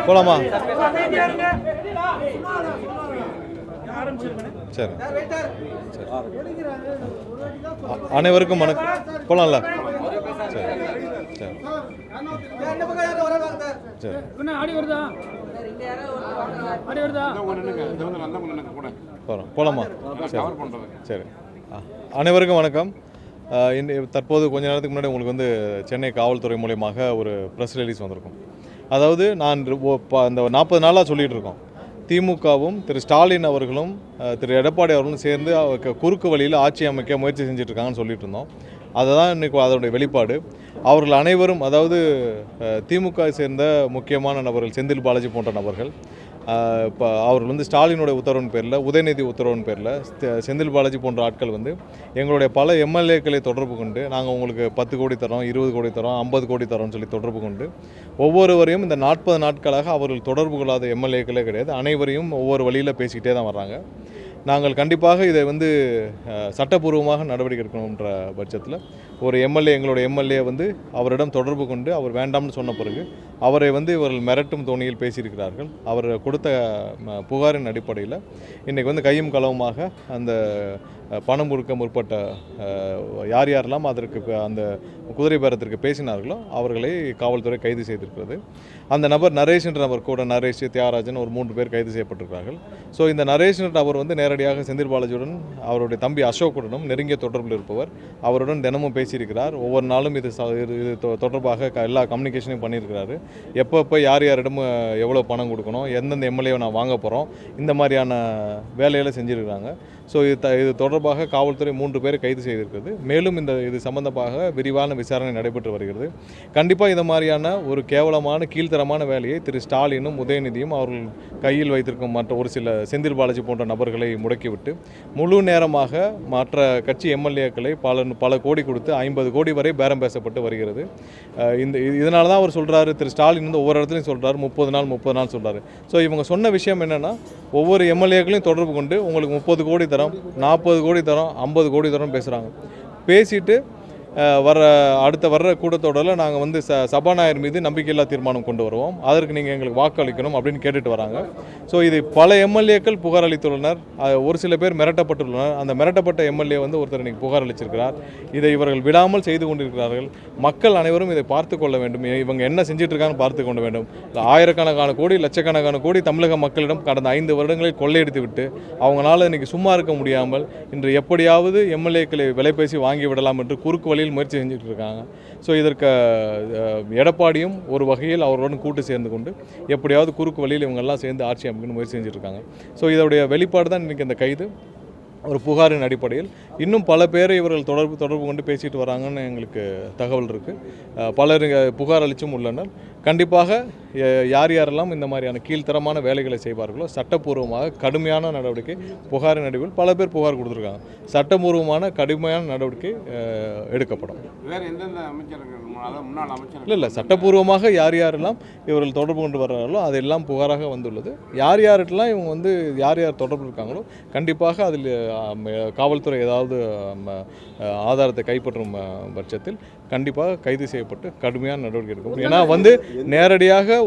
போலாமா? சரி, அனைவருக்கும் வணக்கம். போலாம்ல? சரி சரி சரி. போலாமா? சரி. அனைவருக்கும் வணக்கம். தற்போது கொஞ்ச நேரத்துக்கு முன்னாடி உங்களுக்கு வந்து சென்னை காவல்துறை மூலயமாக ஒரு ப்ரெஸ் ரிலீஸ் வந்திருக்கும். அதாவது நான் அந்த 40 நாளாக சொல்லிகிட்டு இருக்கோம், திமுகவும் திரு ஸ்டாலின் அவர்களும் திரு எடப்பாடி அவர்களும் சேர்ந்து குறுக்கு வழியில் ஆட்சி அமைக்க முயற்சி செஞ்சுட்டு இருக்காங்கன்னு சொல்லிட்டு இருந்தோம். அதை தான் இன்றைக்கி அதனுடைய வெளிப்பாடு. அவர்கள் அனைவரும், அதாவது திமுக சேர்ந்த முக்கியமான நபர்கள், செந்தில் பாலாஜி போன்ற நபர்கள், இப்போ அவர்கள் வந்து ஸ்டாலினுடைய உத்தரவின் பேரில், உதயநிதி உத்தரவின் பேரில் செந்தில் பாலாஜி போன்ற ஆட்கள் வந்து எங்களுடைய பல எம்எல்ஏக்களை தொடர்பு கொண்டு, நாங்கள் உங்களுக்கு 10 கோடி தரோம், 20 கோடி தரோம், 50 கோடி தரோம்னு சொல்லி தொடர்பு கொண்டு ஒவ்வொருவரையும் இந்த 40 நாட்களாக அவர்கள் தொடர்பு கொள்ளாத எம்எல்ஏக்களே கிடையாது, அனைவரையும் ஒவ்வொரு வழியில் பேசிக்கிட்டே தான் வர்றாங்க. நாங்கள் கண்டிப்பாக இதை வந்து சட்டப்பூர்வமாக நடவடிக்கை எடுக்கணுன்ற பட்சத்தில் ஒரு எம்எல்ஏ, எங்களுடைய எம்எல்ஏ வந்து அவரிடம் தொடர்பு கொண்டு அவர் வேண்டாம்னு சொன்ன பிறகு அவரை வந்து இவர்கள் மிரட்டும் தோணியில் பேசியிருக்கிறார்கள். அவர் கொடுத்த புகாரின் அடிப்படையில் இன்றைக்கி வந்து கையும் களவுமாக அந்த பணம் கொடுக்க முற்பட்ட யார் யாரெல்லாம் அதற்கு அந்த குதிரை பேரத்திற்கு பேசினார்களோ அவர்களை காவல்துறை கைது செய்திருக்கிறது. அந்த நபர் நரேஷ் என்ற நபர் கூட, நரேஷ், தியாகராஜன், ஒரு 3 பேர் கைது செய்யப்பட்டிருக்கிறார்கள். ஸோ இந்த நரேஷ் என்ற நபர் வந்து நேரடியாக செந்தில் பாலாஜியுடன், அவருடைய தம்பி அசோக்குடனும் நெருங்கிய தொடர்பில் இருப்பவர். அவருடன் தினமும் பேசியிருக்கிறார். ஒவ்வொரு நாளும் இது தொடர்பாக எல்லா கம்யூனிகேஷனையும் பண்ணியிருக்கிறாரு. எப்பப்போ யார் யாரிடம் எவ்வளோ பணம் கொடுக்கணும், எந்தெந்த எம்எல்ஏவை நான் வாங்க போகிறோம், இந்த மாதிரியான வேலைகளை செஞ்சுருக்கிறாங்க. ஸோ இது தொடர்பாக காவல்துறை 3 பேரை கைது செய்திருக்கிறது. மேலும் இது சம்பந்தமாக விரிவான விசாரணை நடைபெற்று வருகிறது. கண்டிப்பாக இந்த மாதிரியான ஒரு கேவலமான கீழ்த்தரமான வேலையை திரு ஸ்டாலினும் உதயநிதியும் அவர்கள் கையில் வைத்திருக்கும் மற்ற ஒரு சில செந்தில் பாலாஜி போன்ற நபர்களை முடக்கிவிட்டு முழு நேரமாக மற்ற கட்சி எம்எல்ஏக்களை பல கோடி கொடுத்து 50 கோடி வரை பேரம் பேசப்பட்டு வருகிறது. இதனால தான் அவர் சொல்கிறாரு, திரு ஸ்டாலின் வந்து ஒவ்வொரு இடத்துலையும் சொல்கிறார் 30 நாள் சொல்கிறாரு. ஸோ இவங்க சொன்ன விஷயம் என்னென்னா, ஒவ்வொரு எம்எல்ஏக்களையும் தொடர்பு கொண்டு உங்களுக்கு 30 கோடி தரோம், 40 கோடி தரோம், 50 கோடி தரோம் பேசுகிறாங்க. பேசிட்டு வர்ற கூட்டத்தொடரில் நாங்கள் வந்து சபாநாயகர் மீது நம்பிக்கையில்லா தீர்மானம் கொண்டு வருவோம், அதற்கு நீங்கள் எங்களுக்கு வாக்களிக்கணும் அப்படின்னு கேட்டுட்டு வராங்க. ஸோ இது பல எம்எல்ஏக்கள் புகார் அளித்துள்ளனர். ஒரு சில பேர் மிரட்டப்பட்டுள்ளனர். அந்த மிரட்டப்பட்ட எம்எல்ஏ வந்து ஒருத்தர் இன்றைக்கி புகார் அளிச்சிருக்கிறார். இதை இவர்கள் விடாமல் செய்து கொண்டிருக்கிறார்கள். மக்கள் அனைவரும் இதை பார்த்து கொள்ள வேண்டும். இவங்க என்ன செஞ்சுட்டு இருக்காங்கன்னு பார்த்து கொள்ள வேண்டும். ஆயிரக்கணக்கான கோடி, லட்சக்கணக்கான கோடி தமிழக மக்களிடம் கடந்த 5 வருடங்களில் கொள்ளையடித்து விட்டு அவங்களால இன்றைக்கி சும்மா இருக்க முடியாமல் இன்று எப்படியாவது எம்எல்ஏக்களை விலை பேசி வாங்கி விடலாம் என்று குறுக்கு வழியில் முயற்சி செஞ்சுட்டு இருக்காங்க. ஸோ இதற்கு எடப்பாடியும் ஒரு வகையில் அவருடன் கூட்டு சேர்ந்து கொண்டு எப்படியாவது குறுக்கு வழியில் இவங்கெல்லாம் சேர்ந்து ஆட்சி அமைக்கணும்னு முயற்சி செஞ்சுட்டு இருக்காங்க. ஸோ இதோடைய வெளிப்பாடு தான் இன்றைக்கி இந்த கைது. ஒரு புகாரின் அடிப்படையில் இன்னும் பல பேரை இவர்கள் தொடர்பு கொண்டு பேசிட்டு வராங்கன்னு எங்களுக்கு தகவல் இருக்குது. பலர் புகார் அளித்தும் உள்ளனர். கண்டிப்பாக யார் யாரெல்லாம் இந்த மாதிரியான கீழ்த்தரமான வேலைகளை செய்வார்களோ சட்டப்பூர்வமாக கடுமையான நடவடிக்கை, புகாரின் அடிப்படையில் பல பேர் புகார் கொடுத்துருக்காங்க, சட்டப்பூர்வமான கடுமையான நடவடிக்கை எடுக்கப்படும். வேறு எந்தெந்த அமைச்சர்கள், முன்னாள் அமைச்சர் இல்லை, சட்டப்பூர்வமாக யார் யாரெல்லாம் இவர்கள் தொடர்பு கொண்டு வர்றாங்களோ அதெல்லாம் புகாராக வந்துள்ளது. யார் யார்கிட்டலாம் இவங்க வந்து யார் தொடர்பு இருக்காங்களோ கண்டிப்பாக அதில் காவல்துறை ஏதாவது ஆதாரத்தை கைப்பற்றும் பட்சத்தில் கண்டிப்பாக கைது செய்யப்பட்டு கடுமையான நடவடிக்கை எடுக்கும். ஏன்னா வந்து நேரடியாக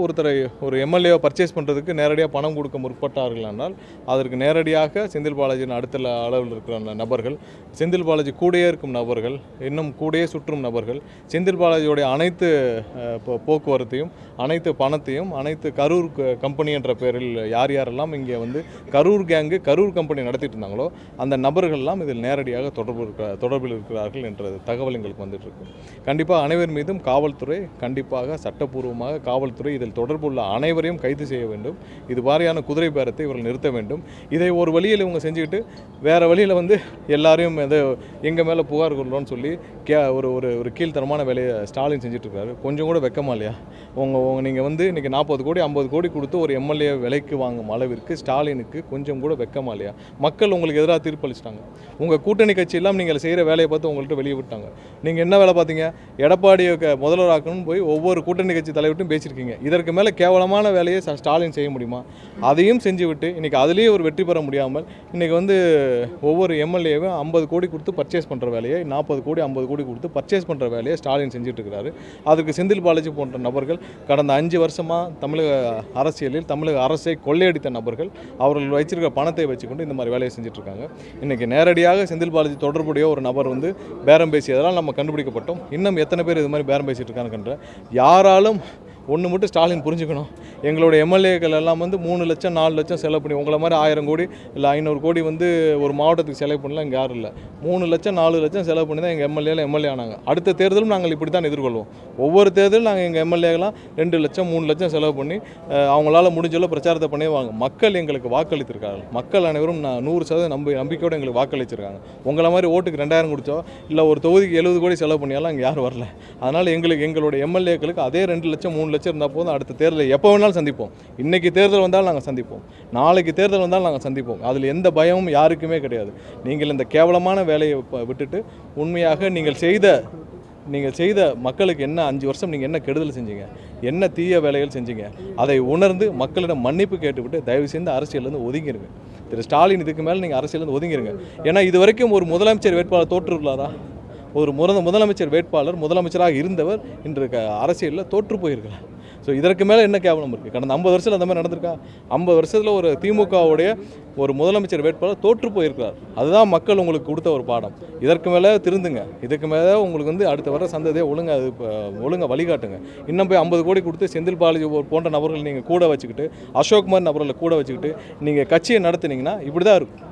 ஒரு எம்எல்ஏவை பர்ச்சேஸ் பண்ணுறதுக்கு நேரடியாக பணம் கொடுக்க முற்பட்டார்கள் என்றால் அதற்கு நேரடியாக செந்தில் பாலாஜியின் அடுத்த அளவில் இருக்கிற நபர்கள், செந்தில் பாலாஜி கூடயே இருக்கும் நபர்கள், இன்னும் கூடயே சுற்றும் நபர்கள், செந்தில் பாலாஜியோடைய அனைத்து போக்குவரத்தையும், அனைத்து பணத்தையும், அனைத்து கரூர் கம்பெனி என்ற பெயரில் யார் யாரெல்லாம் இங்கே வந்து கரூர் கேங்கு, கரூர் கம்பெனி நடத்திட்டு இருந்தாங்களோ அந்த நபர்கள்லாம் இதில் நேரடியாக தொடர்பில் இருக்கிறார்கள் என்ற தகவல் எங்களுக்கு வந்துட்டு இருக்கு. கண்டிப்பாக அனைவர் மீதும் காவல்துறை, கண்டிப்பாக சட்டப்பூர்வமாக காவல்துறை இதில் தொடர்புள்ள அனைவரையும் கைது செய்ய வேண்டும். இது மாதிரியான குதிரை பேரத்தை இவர்கள் நிறுத்த வேண்டும். இதை ஒரு வழியில் இவங்க செஞ்சுக்கிட்டு வேறு வழியில் வந்து எல்லாரையும் எங்கள் மேலே புகார் கொள்ளணும்னு சொல்லி ஒரு கீழ்த்தரமான வேலையை ஸ்டாலின் செஞ்சுட்ருக்காரு. கொஞ்சம் கூட வெக்கமா இல்லையா? நீங்கள் வந்து இன்றைக்கி 40 கோடி 50 கோடி கொடுத்து ஒரு எம்எல்ஏ விலைக்கு வாங்கும் அளவிற்கு ஸ்டாலினுக்கு கொஞ்சம் கூட வெக்கமா இல்லையா? மக்கள் உங்களுக்கு எதிராக தீர்ப்பளிச்சிட்டாங்க. உங்கள் கூட்டணி கட்சியெல்லாம் நீங்கள் செய்கிற வேலையை பார்த்து உங்கள்கிட்ட வெளியே விட்டாங்க. நீங்கள் என்ன வேலை பார்த்தீங்க? பேசுகிறீங்க? எடப்பாடியை முதல்வராக்கணும்னு போய் ஒவ்வொரு கூட்டணி கட்சி தலைவர்கிட்டும் பேசியிருக்கீங்க. இதற்கு மேலே கேவலமான வேலையை ஸ்டாலின் செய்ய முடியுமா? அதையும் செஞ்சு விட்டு இன்றைக்கி அதுலேயே ஒரு வெற்றி பெற முடியாமல் இன்றைக்கி வந்து ஒவ்வொரு எம்எல்ஏவும் 50 கோடி கொடுத்து பர்ச்சேஸ் பண்ணுற வேலையை 40 கோடி 50 கோடி கொடுத்து பர்ச்சேஸ் பண்ணுற வேலையை ஸ்டாலின் செஞ்சுட்டு இருக்கிறாரு. அதுக்கு செந்தில் பாலாஜி போன்ற நபர்கள் கடந்த 5 வருஷமாக தமிழக அரசியலில் தமிழக அரசை கொள்ளையடித்த நபர்கள் அவர்கள் வச்சிருக்கிற பணத்தை வச்சுக்கொண்டு இந்த மாதிரி வேலையை செஞ்சுட்ருக்காங்க. இன்றைக்கி நேரடியாக செந்தில் பாலாஜி தொடர்புடைய ஒரு நபர் வந்து பேரம் பேசியதெல்லாம் நம்ம கண்டுபிடிக்கப்பட்டோம். இன்னும் எத்தனை பேர் இது மாதிரி பேரம் பேசிட்டு இருக்காங்கன்ற யாராலும் ஒன்று மட்டும் ஸ்டாலின் புரிஞ்சுக்கணும். எங்களோட எம்எல்ஏக்கள் எல்லாம் வந்து 3 லட்சம் 4 லட்சம் செலவு பண்ணி உங்களை மாதிரி 1000 கோடி இல்லை 500 கோடி வந்து ஒரு மாவட்டத்துக்கு செலவு பண்ணலாம். இங்கே யாரும் இல்லை. 3 லட்சம் 4 லட்சம் செலவு பண்ணி தான் எங்கள் எம்எல்ஏ ஆனாங்க. அடுத்த தேர்தலும் நாங்கள் இப்படி தான் எதிர்கொள்வோம். ஒவ்வொரு தேர்தலும் நாங்கள் எங்கள் எம்எல்ஏக்கெல்லாம் 2 லட்சம் 3 லட்சம் செலவு பண்ணி அவங்களால முடிஞ்சளவு பிரச்சாரத்தை பண்ணுவாங்க. மக்கள் எங்களுக்கு வாக்களித்திருக்காங்க. மக்கள் அனைவரும் 100% நம்பிக்கையோடு எங்களுக்கு வாக்களிச்சிருக்காங்க. உங்களை மாதிரி ஓட்டுக்கு 2000 கொடுத்தோ இல்லை ஒரு தொகுதிக்கு 70 கோடி செலவு பண்ணியாலும் இங்கே யாரும் வரல. அதனால் எங்களோட எம்எல்ஏக்களுக்கு அதே 2 லட்சம் 3 லட்சம் இருந்தால் போதும். அடுத்த தேர்தலை எப்போ வேணாலும் சந்திப்போம். இன்றைக்கி தேர்தல் வந்தாலும் நாங்கள் சந்திப்போம், நாளைக்கு தேர்தல் வந்தாலும் நாங்கள் சந்திப்போம். அதில் எந்த பயமும் யாருக்குமே கிடையாது. நீங்கள் இந்த கேவலமான வேலையை விட்டுட்டு உண்மையாக நீங்கள் செய்த மக்களுக்கு என்ன 5 வருஷம் நீங்கள் என்ன கெடுதல் செஞ்சீங்க, என்ன தீய வேலைகள் செஞ்சீங்க, அதை உணர்ந்து மக்களிடம் மன்னிப்பு கேட்டுவிட்டு தயவு செய்து அரசியலேருந்து ஒதுங்கிருங்க. திரு ஸ்டாலின் இதுக்கு மேலே நீங்கள் அரசியலேருந்து ஒதுங்கிருங்க. ஏன்னா இது வரைக்கும் ஒரு முதலமைச்சர் வேட்பாளர் தோற்றுள்ளாரா? ஒரு முதலமைச்சர் வேட்பாளர் முதலமைச்சராக இருந்தவர் இன்று அரசியலில் தோற்று போயிருக்கிறார். ஸோ இதற்கு மேலே என்ன கேவலம் இருக்குது? கடந்த 50 வருஷத்தில் அந்த மாதிரி நடந்திருக்கா? 50 வருஷத்தில் ஒரு திமுகவுடைய ஒரு முதலமைச்சர் வேட்பாளர் தோற்று போயிருக்கிறார். அதுதான் மக்கள் உங்களுக்கு கொடுத்த ஒரு பாடம். இதற்கு மேலே திருந்துங்க. இதுக்கு மேலே உங்களுக்கு வந்து அடுத்த வர சந்ததியை ஒழுங்காக வழிகாட்டுங்க. இன்னும் போய் 50 கோடி கொடுத்து செந்தில் பாலாஜி போன்ற நபர்கள் நீங்கள் கூட வச்சுக்கிட்டு, அசோக்குமார் நபர்களை கூட வச்சுக்கிட்டு நீங்கள் கட்சியை நடத்துனீங்கன்னா இப்படி தான் இருக்கும்.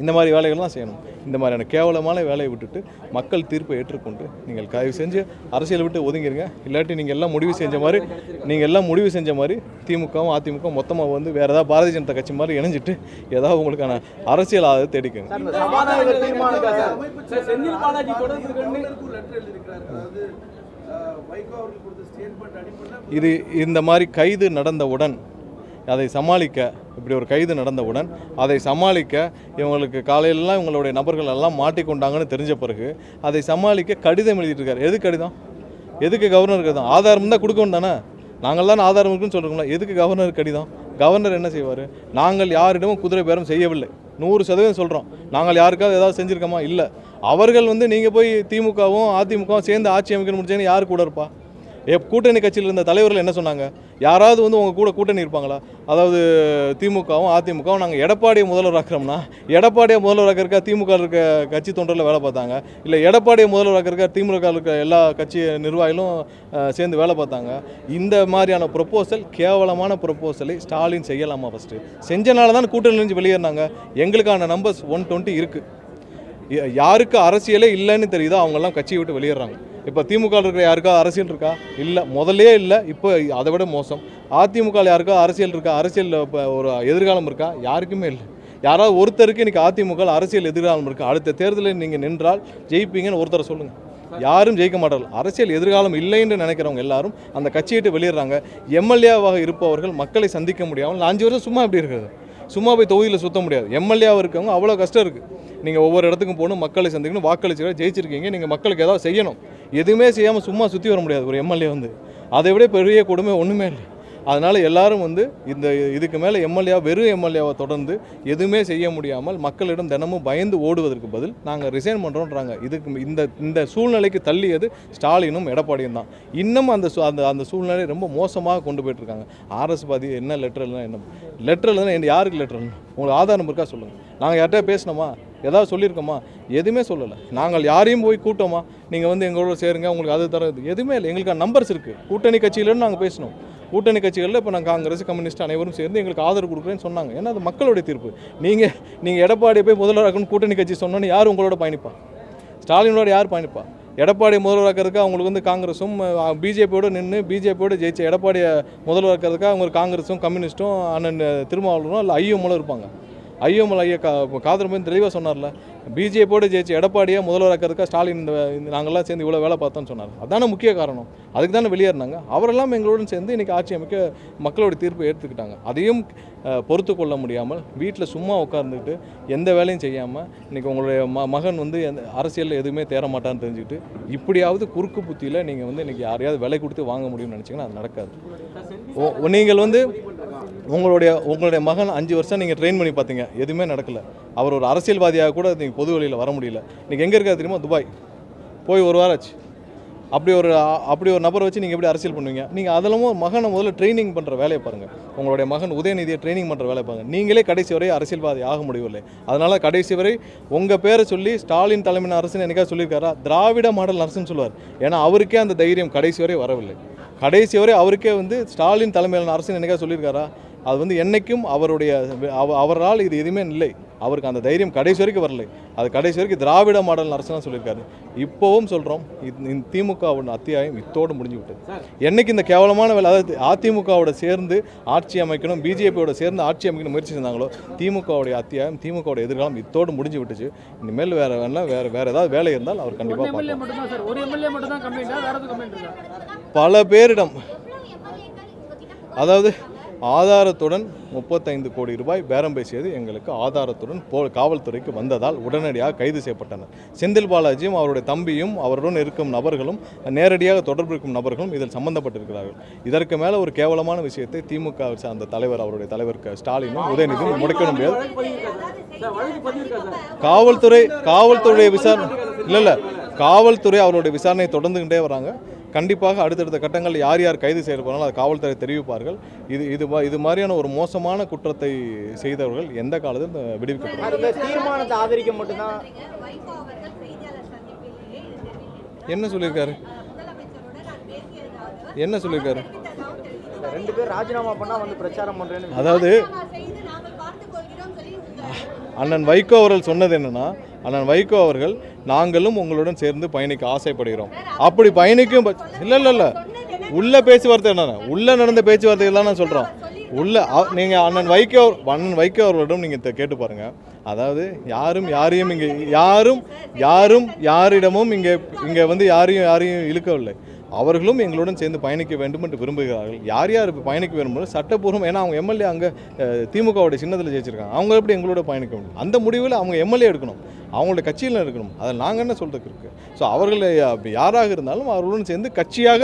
இந்த மாதிரி வேலைகள்லாம் செய்யணும். இந்த மாதிரியான கேவலமான வேலையை விட்டுட்டு மக்கள் தீர்ப்பை ஏற்றுக்கொண்டு நீங்கள் தயவு செஞ்சு அரசியலை விட்டு ஒதுங்கிருங்க. இல்லாட்டி நீங்கள் எல்லாம் முடிவு செஞ்ச மாதிரி திமுகவும் அதிமுகவும் மொத்தமாக வந்து வேறு ஏதாவது பாரதிய ஜனதா கட்சி மாதிரி இணைஞ்சிட்டு ஏதாவது உங்களுக்கான அரசியல் ஆதரவை தேடிக்கங்க. இந்த மாதிரி கைது நடந்தவுடன் அதை சமாளிக்க இப்படி ஒரு கைது நடந்தவுடன் அதை சமாளிக்க இவங்களுக்கு காலையிலலாம் இவங்களுடைய நபர்கள் எல்லாம் மாட்டிக்கொண்டாங்கன்னு தெரிஞ்ச பிறகு அதை சமாளிக்க கடிதம் எழுதிட்டு இருக்காரு. எது கடிதம்? எதுக்கு கவர்னர் கடிதம்? ஆதாரம் தான் கொடுக்கணும் தானே? நாங்கள் தான் ஆதாரம் இருக்குன்னு சொல்கிறோம்ல. எதுக்கு கவர்னர் கடிதம்? கவர்னர் என்ன செய்வார்? நாங்கள் யாரிடமும் குதிரை பேரம் செய்யவில்லை. 100% சொல்கிறோம். நாங்கள் யாருக்காவது ஏதாவது செஞ்சுருக்கோமா? இல்லை. அவர்கள் வந்து நீங்கள் போய் திமுகவும் அதிமுகவும் சேர்ந்து ஆட்சி அமைக்கணும் முடிச்சேன்னு யார் கூட இருப்பா? கூட்டணி கட்சியில் இருந்த தலைவர்கள் என்ன சொன்னாங்க? யாராவது வந்து உங்கள் கூட கூட்டணி இருப்பாங்களா? அதாவது திமுகவும் அதிமுகவும் நாங்கள் எடப்பாடியை முதல்வராக்கிறோம்னா எடப்பாடியை முதல்வராக்கிறக்கா திமுக இருக்க கட்சி தொண்டரில் வேலை பார்த்தாங்க? இல்லை எடப்பாடியை முதல்வராக்கிறக்கா திமுக இருக்க எல்லா கட்சி நிர்வாகிகளும் சேர்ந்து வேலை பார்த்தாங்க? இந்த மாதிரியான ப்ரொப்போசல், கேவலமான ப்ரொப்போசலை ஸ்டாலின் செய்யலாமா? ஃபஸ்ட்டு செஞ்சனால தான் கூட்டணியிலிருந்து வெளியேறினாங்க. எங்களுக்கான நம்பர்ஸ் 120 இருக்குது. யாருக்கு அரசியலே இல்லைன்னு தெரியுதோ அவங்கெல்லாம் கட்சியை விட்டு வெளியேறாங்க. இப்போ திமுக இருக்கிற யாருக்கா அரசியல் இருக்கா? இல்லை, முதலே இல்லை. இப்போ அதை விட மோசம். அதிமுக யாருக்கா அரசியல் இருக்கா? அரசியல் இப்போ ஒரு எதிர்காலம் இருக்கா? யாருக்குமே இல்லை. யாராவது ஒருத்தருக்கு இன்றைக்கி அதிமுக அரசியல் எதிர்காலம் இருக்கா? அடுத்த தேர்தலில் நீங்கள் நின்றால் ஜெயிப்பீங்கன்னு ஒருத்தரை சொல்லுங்கள். யாரும் ஜெயிக்க மாட்டார்கள். அரசியல் எதிர்காலம் இல்லைன்னு நினைக்கிறவங்க எல்லாரும் அந்த கட்சியிட்டு வெளியேறாங்க. எம்எல்ஏவாக இருப்பவர்கள் மக்களை சந்திக்க முடியாமல் 5 வருஷம் சும்மா எப்படி இருக்கிறது? சும்மா போய் தொகுதியில் சுற்ற முடியாது. எம்எல்ஏவாக இருக்கவங்க அவ்வளோ கஷ்டம் இருக்குது. நீங்கள் ஒவ்வொரு இடத்துக்கும் போகணும், மக்களை சந்திக்கணும், வாக்களிச்சு ஜெயிச்சிருக்கீங்க. நீங்கள் மக்களுக்கு ஏதாவது செய்யணும். எதுவுமே செய்யாமல் சும்மா சுற்றி வர முடியாது ஒரு எம்எல்ஏ வந்து. அதை விட பெரிய கொடுமை ஒன்றுமே இல்லை. அதனால் எல்லாரும் வந்து இதுக்கு மேலே வெறும் எம்எல்ஏவை தொடர்ந்து எதுவுமே செய்ய முடியாமல் மக்களிடம் தினமும் பயந்து ஓடுவதற்கு பதில் நாங்கள் ரிசைன் பண்ணுறோன்றாங்க. இந்த சூழ்நிலைக்கு தள்ளியது ஸ்டாலினும் எடப்பாடியும் தான். இன்னும் அந்த சூழ்நிலை ரொம்ப மோசமாக கொண்டு போயிட்டுருக்காங்க. ஆர்எஸ் பாதி என்ன லெட்டர் எழுதுனா யாருக்கு லெட்டர் எழுதணும்? உங்களுக்கு ஆதாரம் இருக்கா சொல்லுங்கள். நாங்கள் யார்கிட்ட பேசினோமா? ஏதாவது சொல்லியிருக்கோமா? எதுவுமே சொல்லலை. நாங்கள் யாரையும் போய் கூட்டோமா நீங்கள் வந்து எங்களோட சேருங்க உங்களுக்கு அது தரது எதுவுமே இல்லை. எங்களுக்கு நம்பர்ஸ் இருக்குது. கூட்டணி கட்சியிலேருந்து நாங்கள் பேசினோம். கூட்டணி கட்சிகளில் இப்போ நாங்கள் காங்கிரஸ், கம்யூனிஸ்ட் அனைவரும் சேர்ந்து எங்களுக்கு ஆதரவு கொடுக்குறேன்னு சொன்னாங்க. ஏன்னா அது மக்களுடைய தீர்ப்பு. நீங்கள் எடப்பாடியை போய் முதல்வராக்கணும்னு கூட்டணி கட்சி சொன்னோன்னு யார் உங்களோட பயணிப்பா? ஸ்டாலினோட யார் பயணிப்பா? எடப்பாடி முதல்வராக்கிறதுக்கு அவங்களுக்கு வந்து காங்கிரஸும் பிஜேபியோடு நின்று பிஜேபியோடு ஜெயிச்ச எடப்பாடியை முதல்வராக்கிறதுக்கு அவங்க காங்கிரஸும் கம்யூனிஸ்ட்டும் அண்ணன் திருமாவளவனும் இல்லை ஐயமும் இருப்பாங்க. ஐயோமல் ஐயா காதர் தெளிவாக சொன்னார்ல, பிஜேபியோடு ஜெயிச்சு எடப்பாடியை முதல்வராக்கிறதுக்காக ஸ்டாலின் நாங்கள்லாம் சேர்ந்து இவ்வளோ வேலை பார்த்தோன்னு சொன்னார். அதான முக்கிய காரணம். அதுக்கு தானே வெளியேறினாங்க. அவரெல்லாம் எங்களுடன் சேர்ந்து இன்றைக்கி ஆட்சி அமைக்க மக்களோட தீர்ப்பை ஏற்றுக்கிட்டாங்க. அதையும் பொறுத்து கொள்ள முடியாமல் வீட்டில் சும்மா உட்கார்ந்துக்கிட்டு எந்த வேலையும் செய்யாமல் இன்றைக்கி உங்களுடைய மகன் வந்து அரசியலில் எதுவுமே தேர மாட்டான்னு தெரிஞ்சுக்கிட்டு இப்படியாவது குறுக்கு புத்தியில் நீங்கள் வந்து இன்றைக்கி யாரையாவது விலை கொடுத்து வாங்க முடியும்னு நினச்சிங்கன்னா அது நடக்காது. நீங்கள் வந்து உங்களுடைய மகன் 5 வருஷம் நீங்கள் ட்ரெயின் பண்ணி பார்த்தீங்க, எதுவுமே நடக்கலை. அவர் ஒரு அரசியல்வாதியாக கூட நீங்கள் பொது வழியில் வர முடியல. இன்றைக்கி எங்கே இருக்காது தெரியுமா? துபாய் போய் 1 வாரம் ஆச்சு. அப்படி ஒரு நபரை வச்சு நீங்கள் எப்படி அரசியல் பண்ணுவீங்க? நீங்கள் அதெல்லாம் மகனை முதல்ல ட்ரைனிங் பண்ணுற வேலையை பாருங்கள். உங்களுடைய மகன் உதயநிதியை ட்ரைனிங் பண்ணுற வேலையை பாருங்கள். நீங்களே கடைசி வரை அரசியல்வாதி ஆக முடியவில்லை. அதனால் கடைசி வரை உங்கள் பேரை சொல்லி ஸ்டாலின் தலைமையின் அரசுன்னு என்னைக்காக சொல்லியிருக்காரா? திராவிட மாடல் அரசுன்னு சொல்லுவார். ஏன்னா அவருக்கே அந்த தைரியம் கடைசி வரை வரவில்லை. கடைசி வரை அவருக்கே வந்து ஸ்டாலின் தலைமையிலான அரசுன்னு என்னைக்காக சொல்லியிருக்காரா? அது வந்து என்றைக்கும் அவரால் இது எதுவுமே இல்லை. அவருக்கு அந்த தைரியம் கடைசி வரைக்கும் வரலை. அது கடைசி வரைக்கும் திராவிட மாடல் அரசுலாம் சொல்லியிருக்காரு. இப்போவும் சொல்கிறோம், இந்த திமுகவோட அத்தியாயம் இத்தோடு முடிஞ்சு விட்டது. என்னைக்கு இந்த கேவலமான வேலை, அதாவது அதிமுகவோட சேர்ந்து ஆட்சி அமைக்கணும், பிஜேபியோட சேர்ந்து ஆட்சி அமைக்கணும் முயற்சி செஞ்சாங்களோ, திமுகவுடைய அத்தியாயம், திமுகவோட எதிர்காலம் இத்தோடு முடிஞ்சு விட்டுச்சு. இனிமேல் வேறு ஏதாவது வேலை இருந்தால் அவர் கண்டிப்பாக பல பேரிடம், அதாவது ஆதாரத்துடன் 35 கோடி ரூபாய் பேரம் பேசியது எங்களுக்கு ஆதாரத்துடன் காவல்துறைக்கு வந்ததால் உடனடியாக கைது செய்யப்பட்டனர். செந்தில் பாலாஜியும் அவருடைய தம்பியும் அவருடன் இருக்கும் நபர்களும் நேரடியாக தொடர்பு இருக்கும் நபர்களும் இதில் சம்பந்தப்பட்டிருக்கிறார்கள். இதற்கு மேலே ஒரு கேவலமான விஷயத்தை திமுக சார்ந்த தலைவர், அவருடைய தலைவர் ஸ்டாலினும் உதயநிதியும் முடக்க முடியாது. காவல்துறை விசாரணை இல்லை, காவல்துறை அவருடைய விசாரணையை தொடர்ந்துகிட்டே வராங்க. கண்டிப்பாக அடுத்தடுத்த கட்டங்களில் யார் யார் கைது செய்யப்படுறாங்களோ அது காவல்துறை தெரிவிப்பார்கள். இது மாதிரியான ஒரு மோசமான குற்றத்தை செய்தவர்கள் எந்த காலத்தில் விடுவிக்கப்படுறாங்க. என்ன சொல்லியிருக்காரு? ரெண்டு பேர் ராஜினாமா பண்ணா வந்து பிரச்சாரம் பண்றேன்னு, அதாவது அண்ணன் வைகோ அவர்கள் சொன்னது என்னன்னா, அண்ணன் வைகோ அவர்கள் நாங்களும் உங்களுடன் சேர்ந்து பயணிக்க ஆசைப்படுகிறோம். அப்படி பயணிக்கும் இல்லை உள்ள பேச்சுவார்த்தை என்னன்னா, உள்ள நடந்த பேச்சுவார்த்தைகள் தான் நான் சொல்கிறோம். நீங்கள் அண்ணன் வைகோ அவர்களிடம் நீங்கள் கேட்டு பாருங்கள். அதாவது யாரும் யாரிடமும் இங்கே வந்து யாரையும் இழுக்கவில்லை. அவர்களும் எங்களுடன் சேர்ந்து பயணிக்க வேண்டும் என்று விரும்புகிறார்கள். யார் பயணிக்க வேண்டும் சட்டப்பூர்வம், ஏன்னா அவங்க எம்எல்ஏ அங்கே திமுகவுடைய சின்னத்தில் ஜெயிச்சிருக்காங்க. அவங்க எப்படி எங்களோட பயணிக்க முடியும்? அந்த முடிவில் அவங்க எம்எல்ஏ எடுக்கணும், அவங்களோட கட்சியில் இருக்கணும். அதில் நாங்கள் என்ன சொல்றதுக்கு இருக்குது? ஸோ அவர்கள் யாராக இருந்தாலும் அவர்களுடன் சேர்ந்து கட்சியாக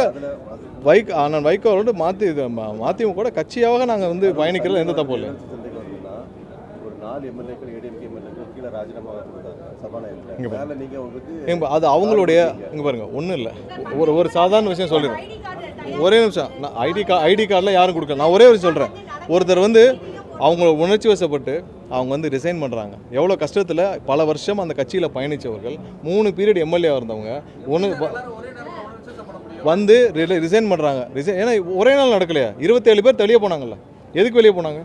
அண்ணன் வைகோ அவரோடு மதிமுக கட்சியாக நாங்கள் வந்து பயணிக்கிறது எந்த தப்பு இல்லை. அது அவங்களுடைய, இங்கே பாருங்க, ஒன்றும் இல்லை, ஒரு சாதாரண விஷயம் சொல்லிடுறேன். ஒரே நிமிஷம், நான் ஐடி கார்டில் யாரும் கொடுக்கல. நான் ஒரே ஒரு சொல்கிறேன். ஒருத்தர் வந்து அவங்க உணர்ச்சி வசப்பட்டு அவங்க வந்து ரிசைன் பண்ணுறாங்க. எவ்வளோ கஷ்டத்தில் பல வருஷம் அந்த கட்சியில் பயணித்தவர்கள், 3 பீரியட் எம்எல்ஏ இருந்தவங்க வந்து ரிசைன் பண்ணுறாங்க. ஏன்னா ஒரே நாள் நடக்கலையா? 27 பேர் வெளியே போனாங்கல்ல. எதுக்கு வெளியே போனாங்க?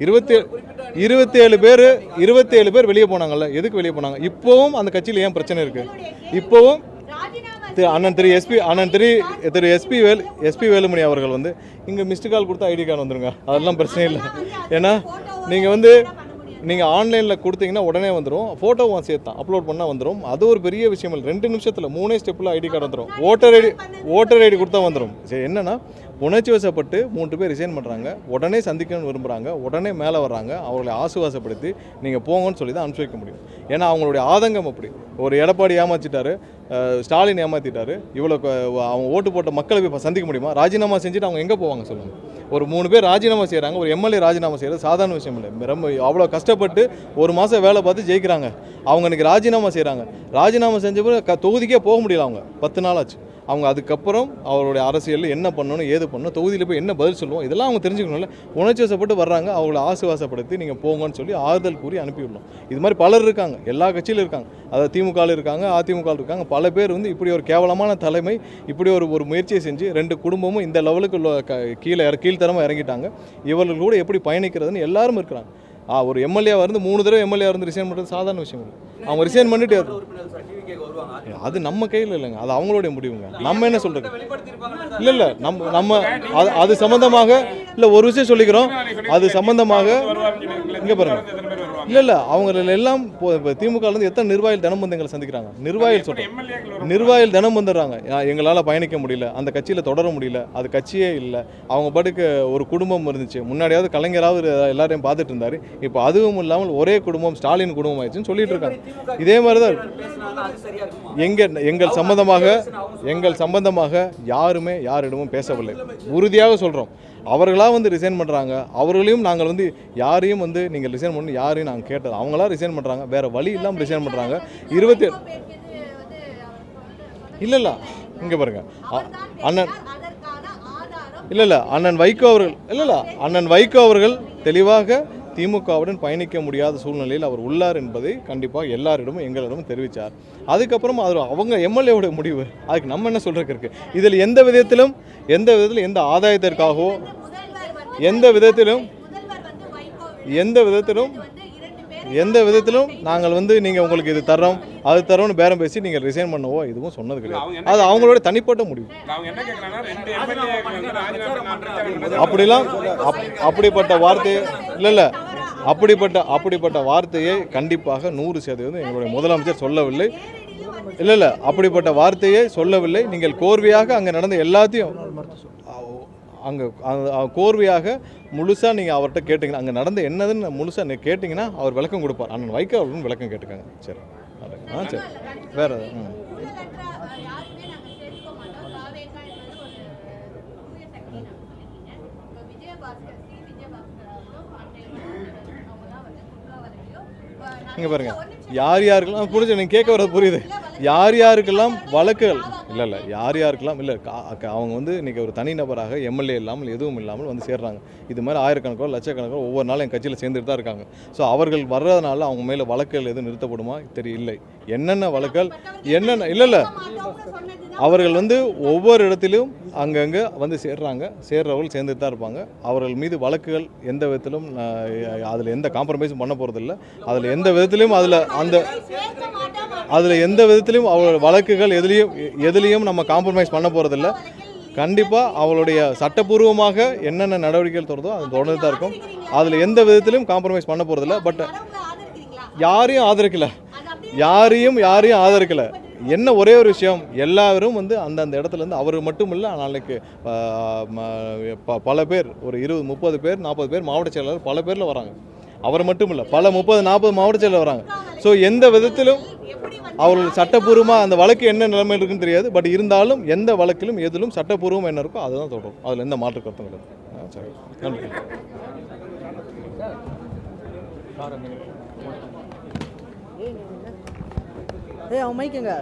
27 பேர் வெளியே போனாங்கல்ல. எதுக்கு வெளியே போனாங்க? இப்போவும் அந்த கட்சியில் ஏன் பிரச்சனை இருக்குது? இப்போவும் திரு எஸ்பி வேலுமணி அவர்கள் வந்து இங்கே மிஸ்டு கால் கொடுத்தா ஐடி கார்டு வந்துருங்க, அதெல்லாம் பிரச்சனை இல்லை. ஏன்னா நீங்கள் ஆன்லைனில் கொடுத்தீங்கன்னா உடனே வந்துடும். ஃபோட்டோவும் சேர்த்தான் அப்லோட் பண்ணால் வந்துடும். அது ஒரு பெரிய விஷயம் இல்லை. 2 நிமிஷத்தில் 3 ஸ்டெப்பில் ஐடி கார்டு வந்துடும். ஓட்டர் ஐடி கொடுத்தா வந்துடும். சரி, என்னென்னா உணர்ச்சி வசப்பட்டு 3 பேர் ரிசைன் பண்ணுறாங்க. உடனே சந்திக்கணும்னு விரும்புகிறாங்க. உடனே மேலே வர்றாங்க. அவர்களை ஆசுவாசப்படுத்தி நீங்கள் போங்கன்னு சொல்லி தான் அனுப்பிச்சி வைக்க முடியும். ஏன்னா அவங்களுடைய ஆதங்கம் அப்படி. ஒரு எடப்பாடி ஏமாற்றிட்டாரு, ஸ்டாலின் ஏமாற்றிட்டாரு. இவ்வளோ அவங்க ஓட்டு போட்ட மக்களை போய் சந்திக்க முடியுமா? ராஜினாமா செஞ்சுட்டு அவங்க எங்கே போவாங்க சொல்லுங்கள்? ஒரு 3 பேர் ராஜினாமா செய்கிறாங்க. ஒரு எம்எல்ஏ ராஜினாமா செய்கிறது சாதாரண விஷயம் இல்லை. ரொம்ப அவ்வளோ கஷ்டப்பட்டு 1 மாதம் வேலை பார்த்து ஜெயிக்கிறாங்க. அவங்க இன்றைக்கி ராஜினாமா செய்கிறாங்க. ராஜினாமா செஞ்ச பிறகு தொகுதிக்கே போக முடியல. அவங்க 10 நாள் ஆச்சு. அவங்க அதுக்கப்புறம் அவருடைய அரசியலில் என்ன பண்ணணும், ஏது பண்ணணும், தொகுதியில் போய் என்ன பதில் சொல்லுவோம், இதெல்லாம் அவங்க தெரிஞ்சுக்கணும்ல. உணர்ச்சி வசப்பட்டு வர்றாங்க. அவங்கள ஆசுவாசப்படுத்தி நீங்கள் போங்கன்னு சொல்லி ஆறுதல் கூறி அனுப்பிவிடணும். இது மாதிரி பலர் இருக்காங்க, எல்லா கட்சியிலும் இருக்காங்க. அதாவது திமுகவில் இருக்காங்க, அதிமுக இருக்காங்க. பல பேர் வந்து இப்படி ஒரு கேவலமான தலைமை, இப்படி ஒரு முயற்சியை செஞ்சு 2 குடும்பமும் இந்த லெவலுக்கு கீழ்த்தரமாக இறங்கிட்டாங்க. இவர்கள் கூட எப்படி பயணிக்கிறதுன்னு எல்லாரும் இருக்கிறாங்க. ஒரு எம்எல்ஏவாக இருந்து 3 தடவை எம்எல்ஏவாக இருந்து ரிசைன் பண்ணுறது சாதாரண விஷயம் இல்லை. அவங்க ரிசைன் பண்ணிட்டு அது நம்ம கையில் இல்லைங்க, அது அவங்களுடைய முடிவுங்க. நம்ம என்ன சொல்றது? இல்லை நம்ம அது சம்பந்தமாக இல்லை ஒரு விஷயம் சொல்லிக்கிறோம். அது சம்பந்தமாக இங்கே பாருங்க, இல்லை அவங்கள எல்லாம் இப்போ திமுகலேருந்து எத்தனை நிர்வாகிகள் தினம் வந்து எங்களை சந்திக்கிறாங்க. நிர்வாகிகள் சொல்கிறோம், நிர்வாகிகள் தினம் வந்துடுறாங்க. எங்களால் பயணிக்க முடியல, அந்த கட்சியில் தொடர முடியல, அது கட்சியே இல்லை. அவங்க பாட்டுக்கு ஒரு குடும்பம் இருந்துச்சு, முன்னாடியாவது கலைஞராவது எல்லாரையும் பார்த்துட்டு இருந்தார், இப்போ அதுவும் இல்லாமல் ஒரே குடும்பம் ஸ்டாலின் குடும்பம் ஆயிடுச்சுன்னு சொல்லிட்டு இருக்காங்க. இதே மாதிரி தான் எங்கள் சம்பந்தமாக யாருமே யாரிடமும் பேசவில்லை. உறுதியாக சொல்கிறோம். அவர்களாக வந்து ரிசைன் பண்ணுறாங்க. அவர்களையும் நாங்கள் வந்து யாரையும் வந்து நீங்கள் ரிசைன் பண்ணி யாரையும் நாங்கள் கேட்டது, அவங்களா ரிசைன் பண்ணுறாங்க. வேறு வழி இல்லாமல் ரிசைன் பண்ணுறாங்க. 27 இல்லை இங்கே பாருங்கள், அண்ணன் இல்லை அண்ணன் வைகோ அவர்கள் தெளிவாக திமுகவுடன் பயணிக்க முடியாத சூழ்நிலையில் அவர் உள்ளார் என்பதை கண்டிப்பாக எல்லாரிடமும் எங்களிடமும் தெரிவித்தார். அதுக்கப்புறம் அது அவங்க எம்எல்ஏவோட முடிவு, அதுக்கு நம்ம என்ன சொல்கிறதுக்கு இருக்குது. இதில் எந்த விதத்திலும் எந்த ஆதாயத்திற்காகவோ எந்த விதத்திலும் நாங்கள் வந்து நீங்கள் உங்களுக்கு இது தரோம் அது தரோம்னு பேரம் பேசி நீங்கள் ரிசைன் பண்ணவோ இதுவும் சொன்னது கிடையாது. அது அவங்களோட தனிப்பட்ட முடிவு. அப்படிலாம் அப்படிப்பட்ட வார்த்தையை இல்லை அப்படிப்பட்ட வார்த்தையை கண்டிப்பாக 100% எங்களுடைய முதலமைச்சர் சொல்லவில்லை. இல்லை அப்படிப்பட்ட வார்த்தையை சொல்லவில்லை. நீங்கள் கோர்வையாக அங்கே நடந்த எல்லாத்தையும் அங்கே கோர்வையாக முழுசாக நீங்கள் அவர்கிட்ட கேட்டிங்கன்னா, அங்கே நடந்த என்னதுன்னு முழுசாக கேட்டிங்கன்னா அவர் விளக்கம் கொடுப்பார். அண்ணன் வைகோ அவர்களும் விளக்கம் கேட்டுக்காங்க. சரி சரி வேறு இங்கே பாருங்கள், யாருக்கெல்லாம் புரிஞ்சு நீங்கள் கேட்க வர்றது புரியுது. யாருக்கெல்லாம் வழக்குகள் இல்லை யாருக்கெல்லாம் இல்லை அவங்க வந்து இன்றைக்கி ஒரு தனிநபராக எம்எல்ஏ இல்லாமல் எதுவும் இல்லாமல் வந்து சேர்றாங்க. இது மாதிரி ஆயிரக்கணக்கோ லட்சக்கணக்கோ ஒவ்வொரு நாளும் என் கட்சியில் சேர்ந்துட்டு தான் இருக்காங்க. ஸோ அவர்கள் வர்றதுனால அவங்க மேலே வழக்குகள் எதுவும் நிறுத்தப்படுமா தெரியல. என்னென்ன வழக்குகள் என்னென்ன இல்லை அவர்கள் வந்து ஒவ்வொரு இடத்திலும் அங்கங்கே வந்து சேர்றவர்கள் சேர்ந்துட்டு தான் இருப்பாங்க. அவர்கள் மீது வழக்குகள் எந்த விதத்திலும் அதில் எந்த காம்ப்ரமைஸும் பண்ண போகிறதில்ல. அதில் எந்த விதத்திலும் அதில் எந்த விதத்திலும் அவர்கள் வழக்குகள் எதுலேயும் நம்ம காம்ப்ரமைஸ் பண்ண போகிறதில்ல. கண்டிப்பாக அவளுடைய சட்டப்பூர்வமாக என்னென்ன நடவடிக்கைகள் தொடர்ந்தோ அது தொடர்ந்து தான் இருக்கும். அதில் எந்த விதத்திலும் காம்ப்ரமைஸ் பண்ண போகிறதில்ல. பட் யாரையும் ஆதரிக்கலை. என்ன ஒரே ஒரு விஷயம், எல்லாரும் வந்து அந்தந்த இடத்துலேருந்து அவர் மட்டும் இல்லை, நாளைக்கு பல பேர் ஒரு 20-30 பேர் 40 பேர் மாவட்ட செயலாளர் பல பேரில் வராங்க. அவர் மட்டும் இல்லை, பல 30-40 மாவட்ட செயலர் வராங்க. ஸோ எந்த விதத்திலும் அவர்கள் சட்டப்பூர்வமாக அந்த வழக்கு என்ன நிலைமையில் இருக்குன்னு தெரியாது. பட் இருந்தாலும் எந்த வழக்கிலும் எதிலும் சட்டப்பூர்வம் என்ன இருக்கோ அதுதான் தொடரும். அதில் எந்த மாற்று கருத்தும் கிடையாது. சரி நன்றி. அவன் மைக்குங்க